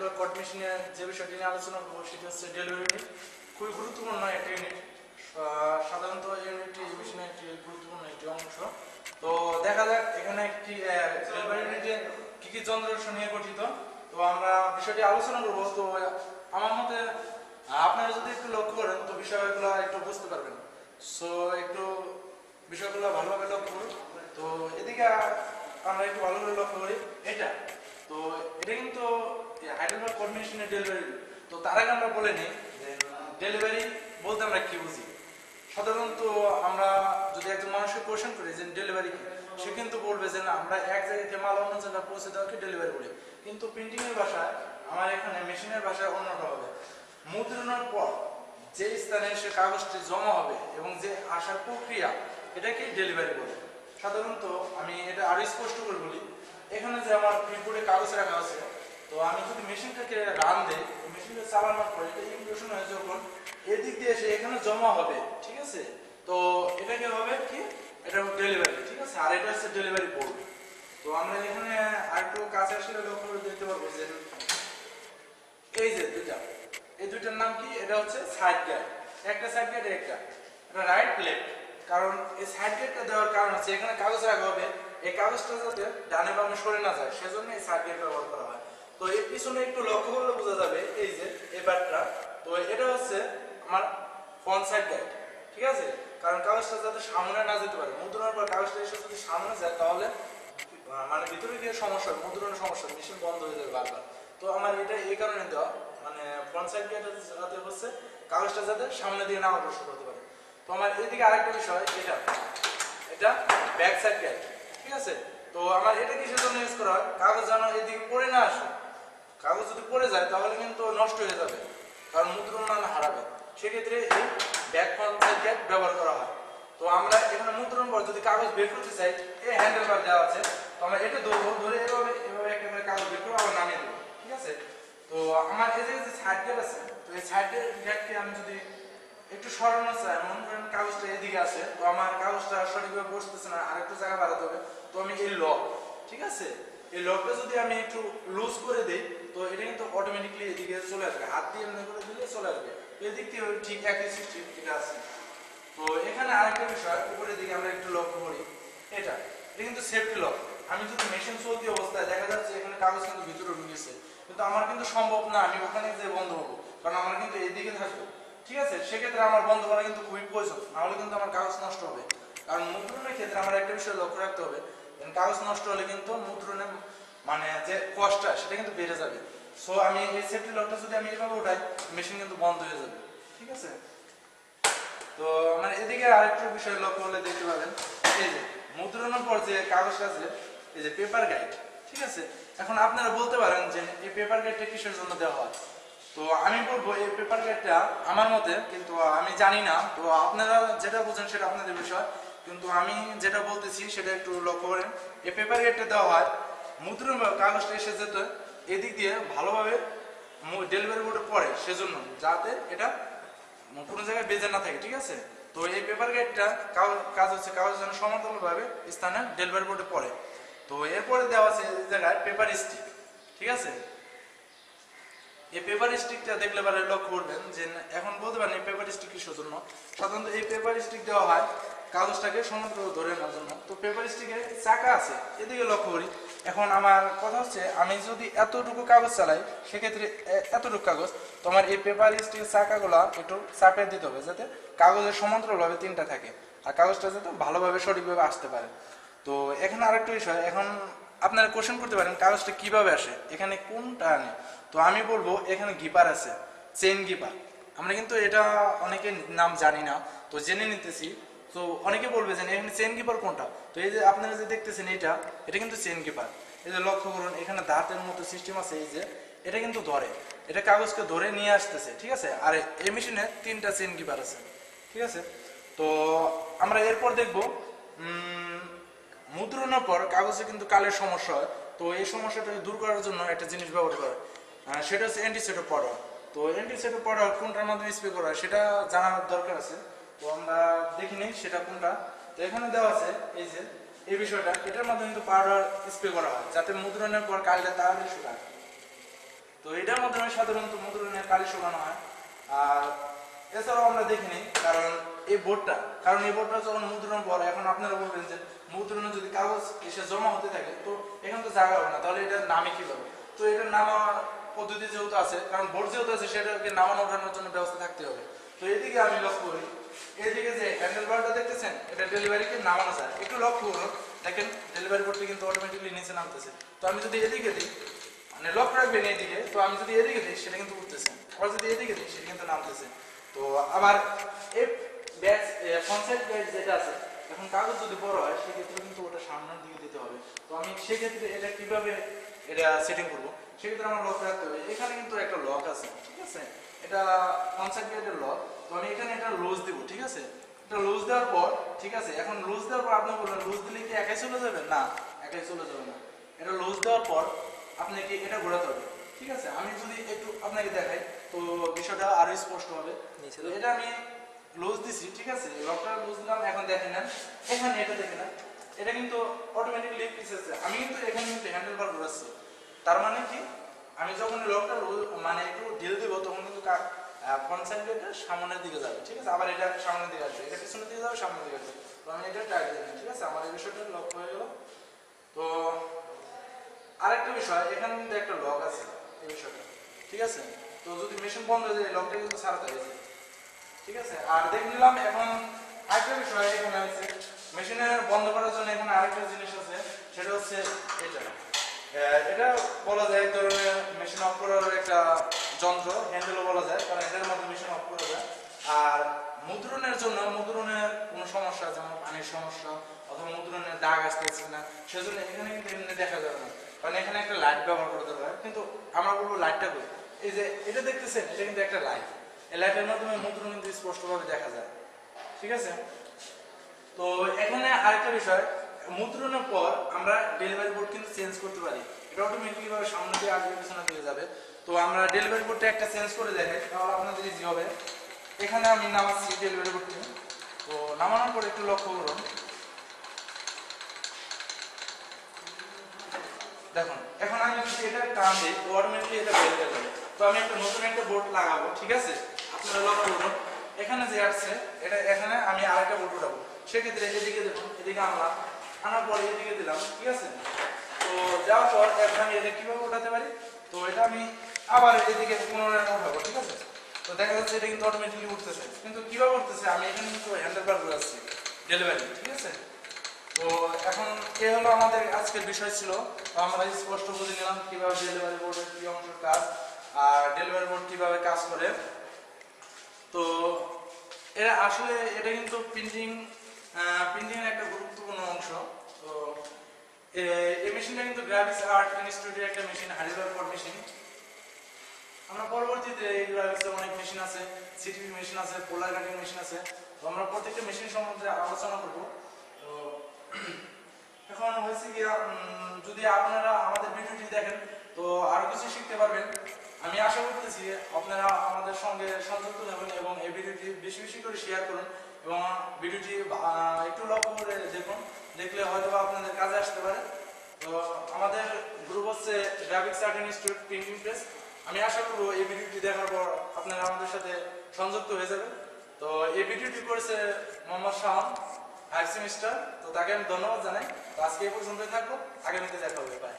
Hydraulic code মেশিনে যে বিষয়টি নিয়ে আলোচনা করবো সেটি হচ্ছে ডেলিভারি ইউনিট। খুবই গুরুত্বপূর্ণ একটা ইউনিট, সাধারণত ইউনিটটি এই মেশিনে একটি গুরুত্বপূর্ণ একটি অংশ। তো দেখা যাক এখানে একটি ডেলিভারি ইউনিটে কি কি যন্ত্রাংশ নিয়ে গঠিত, তো আমরা বিষয়টি আলোচনা করবো। তো আমার মতে আপনারা যদি একটু লক্ষ্য করেন তো বিষয়গুলো একটু বুঝতে পারবেন। সো একটু বিষয়গুলো ভালোভাবে লক্ষ্য করুন। তো এদিকে আমরা একটু ভালোভাবে লক্ষ্য করি এটা, তো এটা কিন্তু হাইড্রোলিক কোড মেশিনের ডেলিভারি। তো তার আগে আমরা বলে নিই যে ডেলিভারি বলতে আমরা কি বুঝি। সাধারণত আমরা যদি একজন মানুষকে কোয়েশ্চেন করি যে ডেলিভারি কি, সে কিন্তু বলবে যে না, আমরা এক জায়গা থেকে মাল অন্য জায়গায় পৌঁছে দেওয়াকে ডেলিভারি বলি। কিন্তু প্রিন্টিং এর ভাষায়, আমার এখানে মেশিনের ভাষায় অন্যটা হবে। মুদ্রণের পর যে স্থানে সে কাগজটি জমা হবে এবং যে আসার প্রক্রিয়া, এটাকে ডেলিভারি বলে। সাধারণত আমি এটা আরো স্পষ্ট করে বলি, এখানে যে আমার প্রিন্টবোর্ডে কাগজ রাখা আছে, তো আমি যদি মেশিনটাকে রান দেই, মেশিনটা চালানোর পর এটা ইমপ্রেশন হয়ে যখন এদিক দিয়ে এসে এখানে জমা হবে, ঠিক আছে, তো এটাকে হবে কি, এটা ডেলিভারি, ঠিক আছে। আর এটা হচ্ছে ডেলিভারি বোর্ড। তো আমরা এখানে আরেকটু কাছে আসলে লক্ষ্য করে দেখতে পারবো যে এই যে এই দুইটার নাম কি, এটা হচ্ছে সাইড গাইড। একটা সাইড গাইড, একটা রাইট লেফট। কারণ এই সাইড গাইডটা দেওয়ার কারণ হচ্ছে এখানে কাগজ রাখা হবে, এই কাগজটা যাতে ডানে বামে সরে না যায়, সেজন্য এই সাইড গাইড ব্যবহার করা হয়। তো এর পিছনে একটু লক্ষ্য করলে বোঝা যাবে এই যে এই বারটা, তো এটা হচ্ছে আমার ফ্রন্ট সাইড গাইড, ঠিক আছে। কারণ কাগজটা যাতে সামনে না যেতে পারে, মুদ্রণের পর কাগজটা এসে যদি সামনে যায় তাহলে মানে ভিতরে গিয়ে সমস্যা, মুদ্রণের সমস্যা, মেশিন বন্ধ হয়ে যাবে বারবার। তো আমার এটা এই কারণে দেওয়া, মানে ফ্রন্ট সাইড গাইড যাতে হচ্ছে কাগজটা যাতে সামনে দিয়ে না অগ্রসর হতে পারে। তো আমার এদিকে আরেকটা বিষয়, এটা ব্যাক সাইড গাইড, ঠিক আছে। তো আমার এটা কিসের জন্য ইউজ করা হয়, কাগজ যেন এদিকে পড়ে না আসে। কাগজ যদি পড়ে যায় তাহলে কিন্তু নষ্ট হয়ে যাবে, কারণ মুদ্রণ মান হারাবে। সেক্ষেত্রে এই ব্যাক ফ্রন্ট সাইড গাইড ব্যবহার করা হয়। তো আমরা এখানে মুদ্রণ পর যদি কাগজ বের করতে চাই, এই হ্যান্ডেল বার দেওয়া আছে, তো আমরা এটা ধরবো, ধরে এভাবে এভাবে একেবারে কাগজ বের করে আবার নামিয়ে দেবো, ঠিক আছে। তো আমার এই যে সাইড গাইড আছে, তো এই সাইড গাইডকে আমি যদি একটু সরানো চাই, মনে করেন কাগজটা এদিকে আছে, তো আমার কাগজটা সঠিকভাবে বসতেছে না, আরেকটু জায়গা বাড়াতে হবে। তো আমি এই লক, ঠিক আছে, এই লকটা যদি আমি একটু লুজ করে দিই, তো এটা কিন্তু অটোমেটিকলি এদিকে চলে আসবে, হাত দিয়ে এমনি করে দিলে চলে আসবে। তো এদিক থেকে ঠিক একই সিস্টেম এটা আছে। তো এখানে আরেকটা বিষয়, উপরের দিকে আমরা একটু লক্ষ্য করি, এটা কিন্তু সেফটি লক। আমি যদি মেশিন চলতি অবস্থায় দেখা যাচ্ছে এখানে কাগজ কিন্তু ভিতরে ঢুকেছে, কিন্তু আমার কিন্তু সম্ভব না আমি ওখানে যে বন্ধ করবো, কারণ আমার কিন্তু এদিকে থাকবে, ঠিক আছে। সেক্ষেত্রে আমার বন্ধ করা কিন্তু খুবই প্রয়োজন, নাহলে কিন্তু আমার কাগজ নষ্ট হবে। কারণ মুদ্রণের ক্ষেত্রে আমার একটা বিষয় লক্ষ্য রাখতে হবে, কাগজ নষ্ট হলে কিন্তু মুদ্রণের মানে যে কষ্টটা সেটা কিন্তু বেড়ে যাবে। সো আমি এই সেফটি লকটা যদি আমি এভাবে উঠাই, মেশিন কিন্তু বন্ধ হয়ে যাবে, ঠিক আছে। তো মানে এদিকে আরেকটু বিষয় লক্ষ্য করলে দেখতে পাবেন, এই যে মুদ্রণের পর যে কাগজটা আছে, এই যে পেপার গাইড, ঠিক আছে। এখন আপনারা বলতে পারেন যে এই পেপার গাইডটা কিসের জন্য দেওয়া হয়। তো আমি বলবো এই পেপার গাইডটা আমার মতে, কিন্তু আমি জানি না, তো আপনারা যেটা বুঝেন সেটা আপনাদের বিষয়, কিন্তু আমি যেটা বলতেছি সেটা একটু লক্ষ্য করেন। এই পেপার গাইডটা দেওয়া হয় মুদ্রণ কাগজটা এসে যেতে এদিক দিয়ে ভালোভাবে ডেলিভারি বোর্ডে পড়ে, সেজন্য যাতে এটা কোনো জায়গায় বেজে না থাকে, ঠিক আছে। তো এই পেপার গাইডটা কাজ হচ্ছে কাগজ যেন সমতলভাবে স্থানে ডেলিভারি বোর্ডে পড়ে। তো এরপরে দেওয়া আছে এই জায়গায় পেপার স্টিক, ঠিক আছে। এই পেপার স্টিকটা দেখলে পরে লক্ষ্য করবেন যে এখন বলতে পারেন এই পেপার স্টিক কিসের জন্য। সাধারণত এই পেপার স্টিক দেওয়া হয় কাগজটাকে সমগ্র ধরে নেওয়ার জন্য। তো পেপার স্টিকের চাকা আছে, এদিকে লক্ষ্য করি। এখন আমার কথা হচ্ছে, আমি যদি এতটুকু কাগজ চালাই, সেক্ষেত্রে এতটুকু কাগজ, তো আমার এই পেপার স্টিকের চাকাগুলো একটু চাপিয়ে দিতে হবে, যাতে কাগজের সমান্তরালভাবে তিনটা থাকে, আর কাগজটা যাতে ভালোভাবে সঠিকভাবে আসতে পারে। তো এখানে আরেকটা বিষয়, এখন আপনারা কোশ্চেন করতে পারেন কাগজটা কিভাবে আসে, এখানে কোনটা আনে। তো আমি বলবো এখানে গিপার আছে, চেইন গিপার। আমরা কিন্তু এটা অনেকে নাম জানি না, তো জেনে নিতেছি। তো অনেকে বলবে যে এখানে চেইন গিপার কোনটা, তো এই যে আপনারা যে দেখতেছেন এটা কিন্তু চেইন গিপার। এই যে লক্ষ্য করুন, এখানে দাঁতের মতো সিস্টেম আছে, এই যে এটা কিন্তু ধরে, এটা কাগজকে ধরে নিয়ে আসতেছে, ঠিক আছে। আর এই মেশিনে তিনটা চেইন গিপার আছে, ঠিক আছে। তো আমরা এরপর দেখবো মুদ্রণের পর কাগজে কিন্তু কালের সমস্যা হয়। তো এই সমস্যাটাকে দূর করার জন্য একটা জিনিস ব্যবহার করে, সেটা হচ্ছে অ্যান্টিসেটো পাউডার। তো অ্যান্টিসেটো পাউডার কোনটার মাধ্যমে স্প্রে করা হয় সেটা জানার দরকার আছে। তো আমরা দেখি নিই সেটা কোনটা। তো এখানে দেওয়া আছে এই যে এই বিষয়টা, এটার মাধ্যমে কিন্তু পাউডার স্প্রে করা হয় যাতে মুদ্রণের পর কালটা তাড়াতাড়ি শুকায়। তো এটার মাধ্যমে সাধারণত মুদ্রণের কালি শুকানো হয়। আর এছাড়াও আমরা দেখিনি কারণ এই বোর্ডটা যখন মুদ্রণ পরে, এখন আপনারা বলবেন যে মুদ্রণে যদি কাগজ এসে জমা হতে থাকে তো এখানে তো জায়গা হবে না, তাহলে এটার নামে কি হবে? তো এটার নামা পদ্ধতি যেহেতু আছে, কারণ বোর্ড যেহেতু আছে সেটাকে নামানো ওঠানোর জন্য ব্যবস্থা থাকতে হবে। তো এদিকে আমি লক্ষ্য করি, এদিকে যে হ্যান্ডেল বারটা দেখতেছেন এটা ডেলিভারিকে নামানো যায়, একটু লক্ষ্য করুন, দেখেন ডেলিভারি বোর্ডটি কিন্তু অটোমেটিকলি নিচে নামতেছে। তো আমি যদি এদিকে দিই, মানে লক্ষ্য রাখবেন এইদিকে, তো আমি যদি এদিকে দিই সেটা কিন্তু উঠতেছে, আবার যদি এদিকে দিই সেটা কিন্তু নামতেছে। তো আবার এই ব্যাচ ফ্রন্ট সাইড ব্যাচ যেটা আছে, এখন কাগজ যদি বড় হয় সেক্ষেত্রে কিন্তু ওটা সামনের দিকে দিতে হবে। তো আমি সেক্ষেত্রে এটা কিভাবে এটা সেটিং করবো, সেক্ষেত্রে আমার লক রাখতে হবে। এখানে কিন্তু একটা লক আছে, ঠিক আছে, এটা ফ্রন্ট সাইড ব্যাচের লক। তো আমি এখানে একটা লুজ দিব, ঠিক আছে, এটা লুজ দেওয়ার পর, ঠিক আছে, এখন লুজ দেওয়ার পর আপনি বলবেন লুজ দিলে কি একাই চলে যাবে? না, একাই চলে যাবে না। এটা লুজ দেওয়ার পর আপনাকে এটা ঘোরাতে হবে, ঠিক আছে। আমি যদি একটু আপনাকে দেখাই তো বিষয়টা আরো স্পষ্ট হবে। এটা আমি লুজ দিছি, ঠিক আছে, লকটা লুজ দিলাম। এখন দেখেন না, এখানে এটা দেখেন না, এটা কিন্তু অটোমেটিক্যালি পিছেছে। আমি কিন্তু এখানে কিন্তু হ্যান্ডেল বার ঘোরাচ্ছি, তার মানে কি আমি যখন লকটা মানে একটু ঢিল দিব তখন কিন্তু ফ্রন্ট সাইড ব্যাগটা সামনের দিকে যাবে, ঠিক আছে, আবার এটা সামনের দিকে আসবে, এটা পিছনের দিকে যাবে, সামনের দিকে আসবে। তো আমি এটা টাইট দিই, ঠিক আছে, আমার এই বিষয়টা লক হয়ে গেল। তো আরেকটা বিষয়, এখানে কিন্তু একটা লক আছে, এই বিষয়টা, ঠিক আছে। তো যদি মেশিন বন্ধ হয়ে যায় লকটা কিন্তু ছাড়াতে হবে, ঠিক আছে। আর দেখে নিলাম। এখন আরেকটা বিষয় এখানে আছে, মেশিনের বন্ধ করার জন্য এখানে আরেকটা জিনিস আছে, সেটা হচ্ছে এটা। এটা বলা যায় এক ধরনের মেশিন অফ করার একটা যন্ত্র, হ্যান্ডেলও বলা যায়, কারণ এটার মধ্যে মেশিন অফ করা যায়। আর মুদ্রণের জন্য, মুদ্রণের কোনো সমস্যা, যেমন পানির সমস্যা অথবা মুদ্রণের দাগ আসতেছে না, সেজন্য এখানে কিন্তু এমনি দেখা যাবে না, কারণ এখানে একটা লাইট ব্যবহার করা দরকার। কিন্তু আমরা বলবো লাইটটা কই, এই যে এটা দেখতেছেন, এটা কিন্তু একটা লাইট, এই লাইটের মাধ্যমে মুদ্রণ কিন্তু স্পষ্টভাবে দেখা যায়, ঠিক আছে। তো এখানে আরেকটা বিষয়, মুদ্রণের পর আমরা ডেলিভারি বোর্ড কিন্তু চেঞ্জ করতে পারি, এটা অটোমেটিক্যালি ভাবে সামনে দিয়ে আসবে, পিছনে দিয়ে যাবে। তো আমরা ডেলিভারি বোর্ডটা একটা চেঞ্জ করে দেখাই, তাহলে আপনাদের ইজি হবে। এখানে আমি নামাচ্ছি ডেলিভারি বোর্ডটি। তো নামানোর পর একটু লক্ষ্য করুন, দেখুন এখন আমি যদি এটা টান দিই তো অটোমেটিক্যালি এটা বের হয়ে যাবে। তো আমি একটা নতুন একটা বোর্ড লাগাবো, ঠিক আছে, আপনারা লক্ষ্য করুন, এখানে যে আসছে এটা, এখানে আমি আরেকটা বোর্ড উঠাবো, সেক্ষেত্রে এদিকে দেখুন, এদিকে আনার পরে এদিকে দিলাম, ঠিক আছে। তো যাওয়ার পর এখন আমি এটা কিভাবে উঠাতে পারি, তো এটা আমি আবার এদিকে পুনরায় উঠাবো, ঠিক আছে। তো দেখা যাচ্ছে এটা কিন্তু অটোমেটিক্যালি উঠতেছে, কিন্তু কিভাবে উঠতেছে, আমি এখানে কিন্তু হ্যান্ডেল বার ঘুরাচ্ছি ডেলিভারি, ঠিক আছে। তো এখন এ হলো আমাদের আজকের বিষয় ছিল। তো আমরা স্পষ্ট বুঝে নিলাম কিভাবে ডেলিভারি বোর্ডের কি অংশ কাজ আর ডেলিভারি বোর্ড কিভাবে কাজ করে। তো এটা আসলে এটা কিন্তু প্রিন্টিং এর একটা গুরুত্বপূর্ণ অংশ। তো এই মেশিনটা কিন্তু গ্রাফিক্স আর্ট ইনস্টিটিউটের একটা মেশিন, হার্ডওয়্যার কোড মেশিন। আমরা পরবর্তীতে এই গ্রাফিক্সের অনেক মেশিন আছে, সিটিভি মেশিন আছে, পোলার কাটিং মেশিন আছে। তো আমরা প্রত্যেকটা মেশিন সম্বন্ধে আলোচনা করব। তো এখন হয়েছে কি, যদি আপনারা আমাদের ভিডিওটি দেখেন তো আরো কিছু শিখতে পারবেন। আমি আশা করতেছি আপনারা আমাদের সঙ্গে সংযুক্ত হবেন এবং এই ভিডিওটি বেশি বেশি করে শেয়ার করুন এবং ভিডিওটি একটু লক্ষ্য করে দেখুন, দেখলে হয়তো আপনাদের কাজে আসতে পারে। তো আমাদের গ্রুপ হচ্ছে graphics art institute printing press. আমি আশা করবো এই ভিডিওটি দেখার পর আপনারা আমাদের সাথে সংযুক্ত হয়ে যাবেন। তো এই ভিডিওটি করেছে মোহাম্মদ শাহন, 5 সেমিস্টার। তো তাকে আমি ধন্যবাদ জানাই। তো আজকে এই পর্যন্তই থাকবো, আগামীতে দেখা হবে, বাই।